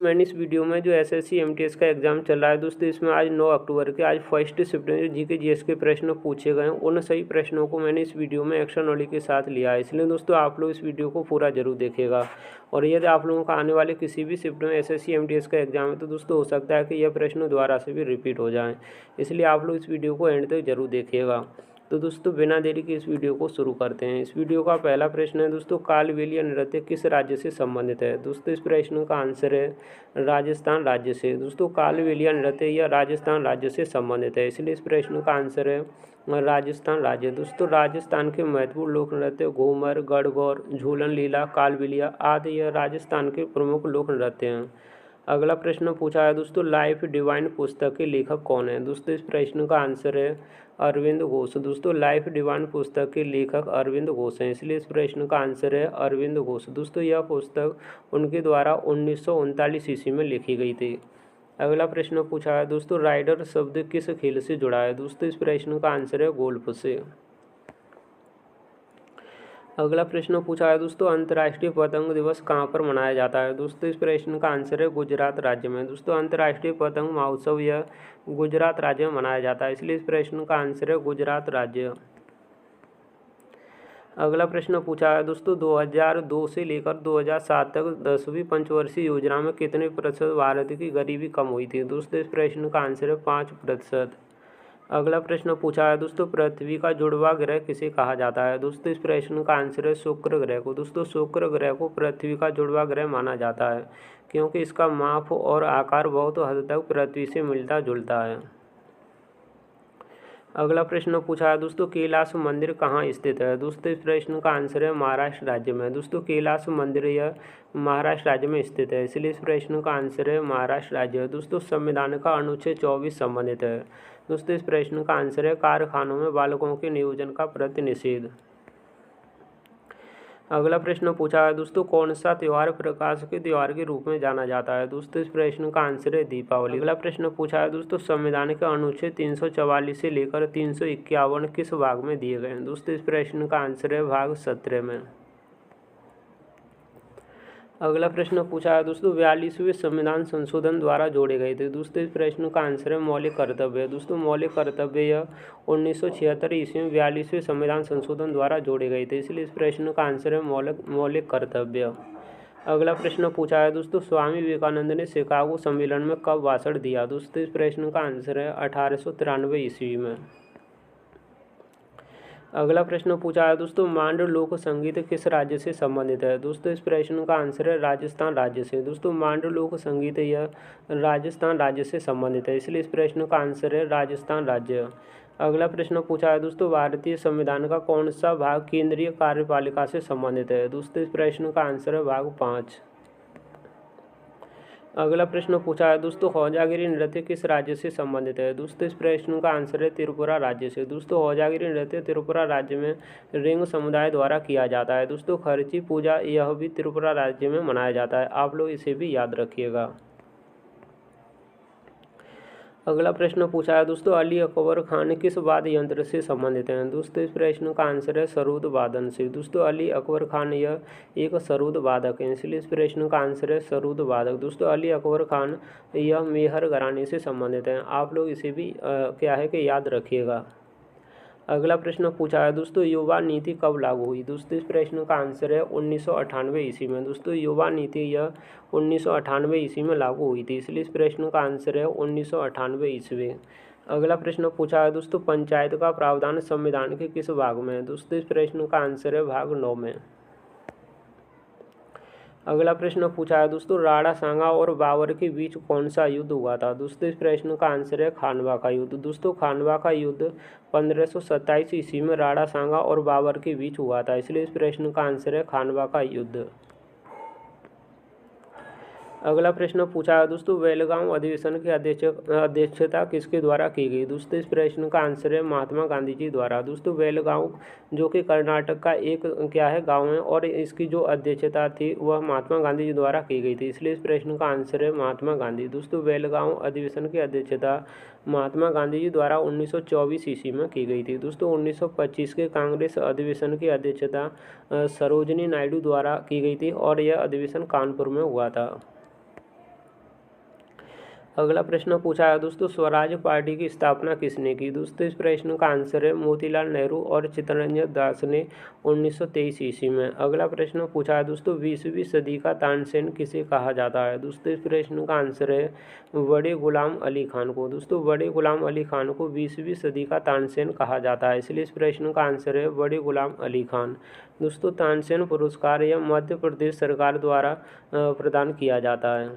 मैंने इस वीडियो में जो एसएससी एमटीएस का एग्जाम चल रहा है दोस्तों, इसमें आज 9 अक्टूबर के आज 1 सितंबर जीके जीएस के प्रश्न पूछे गए हैं। उन सही प्रश्नों को मैंने इस वीडियो में एक्शन नॉलेज के साथ लिया है, इसलिए दोस्तों आप लोग इस वीडियो को पूरा जरूर देखिएगा। और यदि आप लोगों का आने वाले किसी भी शिफ्ट में एसएससी एमटीएस का एग्जाम है तो दोस्तों हो सकता है कि यह प्रश्न दोबारा से भी रिपीट हो जाए, इसलिए आप लोग इस वीडियो को एंड तक जरूर देखिएगा। तो दोस्तों बिना देरी के इस वीडियो को शुरू करते हैं। इस वीडियो का पहला प्रश्न है दोस्तों, कालबेलिया नृत्य किस राज्य से संबंधित है? दोस्तों इस प्रश्न का आंसर है राजस्थान राज्य से। दोस्तों कालबेलिया नृत्य यह राजस्थान राज्य से संबंधित है, इसलिए इस प्रश्न का आंसर है राजस्थान राज्य। दोस्तों राजस्थान के महत्वपूर्ण लोक नृत्य घूमर, गणगौर, झूलन लीला, कालबेलिया आदि यह राजस्थान के प्रमुख लोक नृत्य हैं। अगला प्रश्न पूछा है दोस्तों, लाइफ डिवाइन पुस्तक के लेखक कौन है? दोस्तों इस प्रश्न का आंसर है अरविंद घोष। दोस्तों लाइफ डिवाइन पुस्तक के लेखक अरविंद घोष हैं, इसलिए इस प्रश्न का आंसर है अरविंद घोष। दोस्तों यह पुस्तक उनके द्वारा 1939 ईस्वी में लिखी गई थी। अगला प्रश्न पूछा है दोस्तों, राइडर शब्द किस खेल से जुड़ा है? दोस्तों इस प्रश्न का आंसर है गोल्फ से। अगला प्रश्न पूछा है दोस्तों, अंतर्राष्ट्रीय पतंग दिवस कहाँ पर मनाया जाता है? दोस्तों इस प्रश्न का आंसर है गुजरात राज्य में। दोस्तों अंतर्राष्ट्रीय पतंग महोत्सव यह गुजरात राज्य में मनाया जाता है, इसलिए इस प्रश्न का आंसर है गुजरात राज्य। अगला प्रश्न पूछा है दोस्तों, 2002 से लेकर 2007 तक 10वीं पंचवर्षीय योजना में कितने प्रतिशत भारत की गरीबी कम हुई थी? दोस्तों इस प्रश्न का आंसर है 5%। अगला प्रश्न पूछा है दोस्तों, पृथ्वी का जुड़वा ग्रह किसे कहा जाता है? दोस्तों इस प्रश्न का आंसर है शुक्र ग्रह को। दोस्तों शुक्र ग्रह को पृथ्वी का जुड़वा ग्रह माना जाता है, क्योंकि इसका माप और आकार बहुत हद तक पृथ्वी से मिलता जुलता है। अगला प्रश्न पूछा है दोस्तों, कैलाश मंदिर कहाँ स्थित है? दोस्तों इस प्रश्न का आंसर है महाराष्ट्र राज्य में। दोस्तों कैलाश मंदिर यह महाराष्ट्र राज्य में स्थित है, इसलिए इस प्रश्न का आंसर है महाराष्ट्र राज्य। दोस्तों संविधान का अनुच्छेद 24 संबंधित है। दोस्तों इस प्रश्न का आंसर है कारखानों में बालकों के नियोजन का प्रति निषेध। अगला प्रश्न पूछा है दोस्तों, कौन सा त्यौहार प्रकाश के त्यौहार के रूप में जाना जाता है? दोस्तों इस प्रश्न का आंसर है दीपावली। अगला प्रश्न पूछा है दोस्तों, संविधान के अनुच्छेद 344 से लेकर 351 किस भाग में दिए गए हैं? दोस्तों इस प्रश्न का आंसर है भाग 17 में। अगला प्रश्न पूछा है दोस्तों, 42वें संविधान संशोधन द्वारा जोड़े गए थे। दोस्तों इस प्रश्न का आंसर है मौलिक कर्तव्य। दोस्तों मौलिक कर्तव्य यह 1976 ईस्वी में 42वें संविधान संशोधन द्वारा जोड़े गए थे, इसलिए इस प्रश्न का आंसर है मौलिक कर्तव्य। अगला प्रश्न पूछा है दोस्तों, स्वामी विवेकानंद ने शिकागो सम्मेलन में कब भाषण दिया? दोस्तों इस प्रश्न का आंसर है 1893 ईस्वी में। अगला प्रश्न पूछा है दोस्तों, मांड लोक संगीत किस राज्य से संबंधित है? दोस्तों इस प्रश्न का आंसर है राजस्थान राज्य से। दोस्तों मांड लोक संगीत यह राजस्थान राज्य से संबंधित है, इसलिए इस प्रश्न का आंसर है राजस्थान राज्य। अगला प्रश्न पूछा है दोस्तों, भारतीय संविधान का कौन सा भाग केंद्रीय कार्यपालिका से संबंधित है? दोस्तों इस प्रश्न का आंसर है भाग 5। अगला प्रश्न पूछा है दोस्तों, हौजागिरी नृत्य किस राज्य से संबंधित है? दोस्तों इस प्रश्न का आंसर है त्रिपुरा राज्य से। दोस्तों हौजागिरी नृत्य त्रिपुरा राज्य में रेंग समुदाय द्वारा किया जाता है। दोस्तों खर्ची पूजा यह भी त्रिपुरा राज्य में मनाया जाता है, आप लोग इसे भी याद रखिएगा। अगला प्रश्न पूछा है दोस्तों, अली अकबर खान किस वाद्य यंत्र से संबंधित हैं? दोस्तों इस प्रश्न का आंसर है सरूद वादन से। दोस्तों अली अकबर खान यह एक सरूद वादक है, इसलिए इस प्रश्न का आंसर है सरूद वादक। दोस्तों अली अकबर खान यह मेहर घराने से संबंधित हैं, आप लोग इसे भी क्या है कि याद रखिएगा। अगला प्रश्न पूछा है दोस्तों, युवा नीति कब लागू हुई? दोस्तों इस प्रश्न का आंसर है 1998 ईस्वी में। दोस्तों युवा नीति यह 1998 ईस्वी में लागू हुई थी, इसलिए इस प्रश्न का आंसर है 1998 ईस्वी। अगला प्रश्न पूछा है दोस्तों, पंचायत का प्रावधान संविधान के किस भाग में है? दोस्तों इस प्रश्न का आंसर है भाग 9 में। अगला प्रश्न पूछा है दोस्तों, राणा सांगा और बाबर के बीच कौन सा युद्ध हुआ था? दोस्तों इस प्रश्न का आंसर है खानवा का युद्ध। दोस्तों खानवा का युद्ध 1527 ईस्वी में राणा सांगा और बाबर के बीच हुआ था, इसलिए इस प्रश्न का आंसर है खानवा का युद्ध। अगला प्रश्न पूछा है दोस्तों, बेलगांव अधिवेशन की अध्यक्षता किसके द्वारा की गई? दोस्तों इस प्रश्न का आंसर है महात्मा गांधी जी द्वारा। दोस्तों बेलगांव जो कि कर्नाटक का एक क्या है गांव है, और इसकी जो अध्यक्षता थी वह महात्मा गांधी जी द्वारा की गई थी, इसलिए इस प्रश्न का आंसर है महात्मा गांधी। दोस्तों बेलगांव अधिवेशन की अध्यक्षता महात्मा गांधी जी द्वारा 1924 ईस्वी में की गई थी। दोस्तों 1925 के कांग्रेस अधिवेशन की अध्यक्षता सरोजिनी नायडू द्वारा की गई थी, और यह अधिवेशन कानपुर में हुआ था। अगला प्रश्न पूछा है दोस्तों, स्वराज पार्टी की स्थापना किसने की? दोस्तों इस प्रश्न का आंसर है मोतीलाल नेहरू और चित्तरंजन दास ने 1923 ईस्वी में। अगला प्रश्न पूछा है दोस्तों, 20वीं सदी का तानसेन किसे कहा जाता है? दोस्तों इस प्रश्न का आंसर है बड़े गुलाम अली खान को। दोस्तों बड़े गुलाम अली खान को 20वीं सदी का तानसेन कहा जाता है, इसलिए इस प्रश्न का आंसर है बड़े गुलाम अली खान। दोस्तों तानसेन पुरस्कार यह मध्य प्रदेश सरकार द्वारा प्रदान किया जाता है।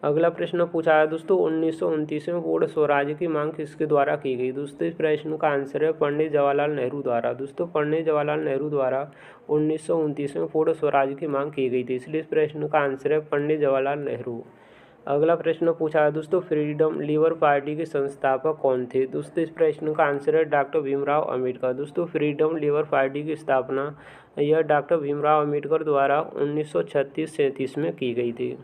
अगला प्रश्न पूछा है दोस्तों, 1929 पूर्ण स्वराज की मांग किसके द्वारा की गई? दोस्तों इस प्रश्न का आंसर है पंडित जवाहरलाल नेहरू द्वारा। दोस्तों पंडित जवाहरलाल नेहरू द्वारा 1929 पूर्ण स्वराज की मांग की गई थी, इसलिए इस प्रश्न का आंसर है पंडित जवाहरलाल नेहरू। अगला प्रश्न पूछा है दोस्तों, फ्रीडम लीवर पार्टी के संस्थापक कौन थे? दोस्तों इस प्रश्न का आंसर है डॉक्टर भीमराव अम्बेडकर। दोस्तों फ्रीडम लीवर पार्टी की स्थापना यह डॉक्टर भीमराव अम्बेडकर द्वारा 1936-37 में की गई थी।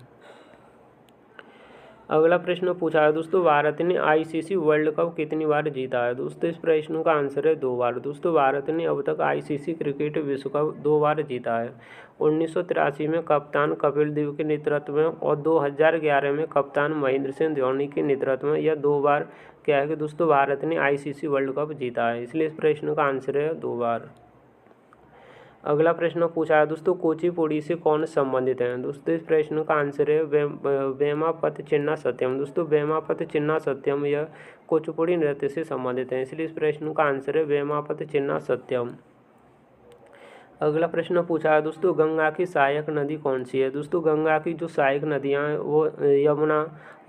अगला प्रश्न पूछा है दोस्तों, भारत ने आईसीसी वर्ल्ड कप कितनी बार जीता है? दोस्तों इस प्रश्न का आंसर है 2 बार। दोस्तों भारत ने अब तक आईसीसी क्रिकेट विश्व कप 2 बार जीता है। 1983 में कप्तान कपिल देव के नेतृत्व में और 2011 में कप्तान महेंद्र सिंह धोनी के नेतृत्व में। यह 2 बार क्या है कि दोस्तों भारत ने आईसीसी वर्ल्ड कप जीता है, इसलिए इस प्रश्न का आंसर है 2 बार। अगला प्रश्न पूछा है दोस्तों, कुचिपुड़ी से कौन संबंधित हैं? दोस्तों इस प्रश्न का आंसर है वेमापति चिन्ना सत्यम। दोस्तों वेमापति चिन्ना सत्यम यह कुचिपुड़ी नृत्य से संबंधित हैं, इसलिए इस प्रश्न का आंसर है वेमापति चिन्ना सत्यम। अगला प्रश्न पूछा है दोस्तों, गंगा की सहायक नदी कौन सी है? दोस्तों गंगा की जो सहायक नदियाँ हैं वो यमुना,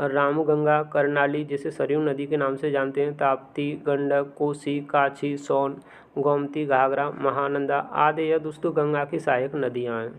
रामगंगा, कर्नाली जिसे सरयू नदी के नाम से जानते हैं, ताप्ती, गंडक, कोसी, काछी, सोन, गोमती, घाघरा, महानंदा आदि यह दोस्तों गंगा की सहायक नदियाँ हैं।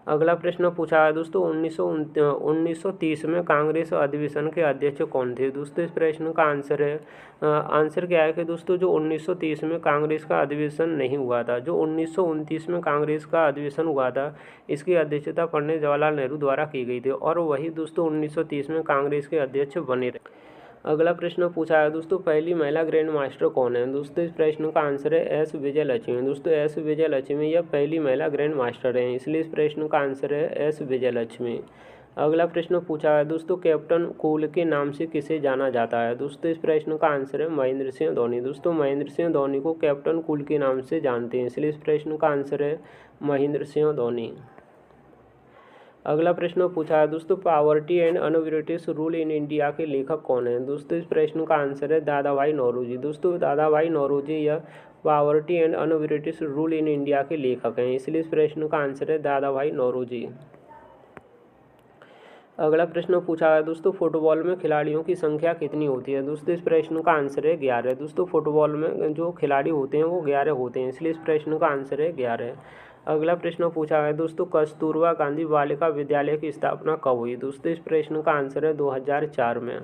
अगला प्रश्न पूछा है दोस्तों, 1930 में कांग्रेस अधिवेशन के अध्यक्ष कौन थे? दोस्तों इस प्रश्न का आंसर है आंसर क्या है कि दोस्तों जो 1930 में कांग्रेस का अधिवेशन नहीं हुआ था, जो 1929 में कांग्रेस का अधिवेशन हुआ था, इसकी अध्यक्षता पंडित जवाहरलाल नेहरू द्वारा की गई थी और वही दोस्तों 1930 में कांग्रेस के अध्यक्ष बने रहे। अगला प्रश्न पूछा है दोस्तों, पहली महिला ग्रैंड मास्टर कौन है? दोस्तों इस प्रश्न का आंसर है एस विजयलक्ष्मी। दोस्तों एस विजयलक्ष्मी यह पहली महिला ग्रैंड मास्टर हैं, इसलिए इस प्रश्न का आंसर है एस विजयलक्ष्मी। अगला प्रश्न पूछा है दोस्तों, कैप्टन कूल के नाम से किसे जाना जाता है? दोस्तों इस प्रश्न का आंसर है महेंद्र सिंह धोनी। दोस्तों महेंद्र सिंह धोनी को कैप्टन कूल के नाम से जानते हैं, इसलिए इस प्रश्न का आंसर है महेंद्र सिंह धोनी। अगला प्रश्न पूछा है दोस्तों, poverty and un-British rule in India के लेखक कौन हैं? दोस्तों इस प्रश्न का आंसर है दादा भाई नौरोजी। दोस्तों दादा भाई नौरोजी यह poverty and un-British rule in India के लेखक हैं, इसलिए इस प्रश्न का आंसर है दादा भाई नौरोजी। अगला प्रश्न पूछा है दोस्तों, फुटबॉल में खिलाड़ियों की संख्या कितनी होती है? दोस्तों इस प्रश्न का आंसर है 11। दोस्तों फुटबॉल में जो खिलाड़ी होते हैं वो 11 होते हैं, इसलिए इस प्रश्न का आंसर है 11। अगला प्रश्न पूछा है दोस्तों, कस्तूरबा गांधी बालिका विद्यालय की स्थापना कब हुई? दोस्तों इस प्रश्न का आंसर है 2004 में।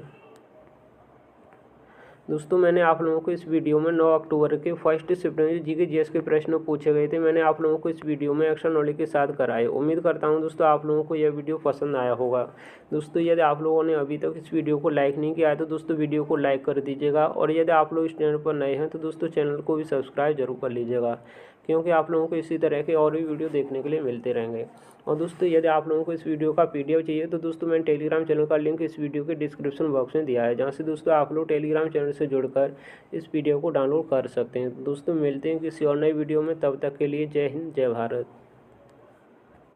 दोस्तों मैंने आप लोगों को इस वीडियो में 9 अक्टूबर के 1 सितंबर जीके जीएस के प्रश्न पूछे गए थे, मैंने आप लोगों को इस वीडियो में एक्शन नॉलेज के साथ कराए। उम्मीद करता हूं दोस्तों आप लोगों को यह वीडियो पसंद आया होगा। दोस्तों यदि आप लोगों ने अभी तक इस वीडियो को लाइक नहीं किया है तो दोस्तों वीडियो को लाइक कर दीजिएगा, और यदि आप लोग इस चैनल पर नए हैं तो दोस्तों चैनल को भी सब्सक्राइब जरूर कर लीजिएगा, क्योंकि आप लोगों को इसी तरह के और भी वीडियो देखने के लिए मिलते रहेंगे। और दोस्तों यदि आप लोगों को इस वीडियो का पीडीएफ चाहिए तो दोस्तों मैंने टेलीग्राम चैनल का लिंक इस वीडियो के डिस्क्रिप्शन बॉक्स में दिया है, जहां से दोस्तों आप लोग टेलीग्राम चैनल से जुड़कर इस पीडीएफ को डाउनलोड कर सकते हैं। दोस्तों मिलते हैं किसी और नई वीडियो में, तब तक के लिए जय हिंद जय भारत।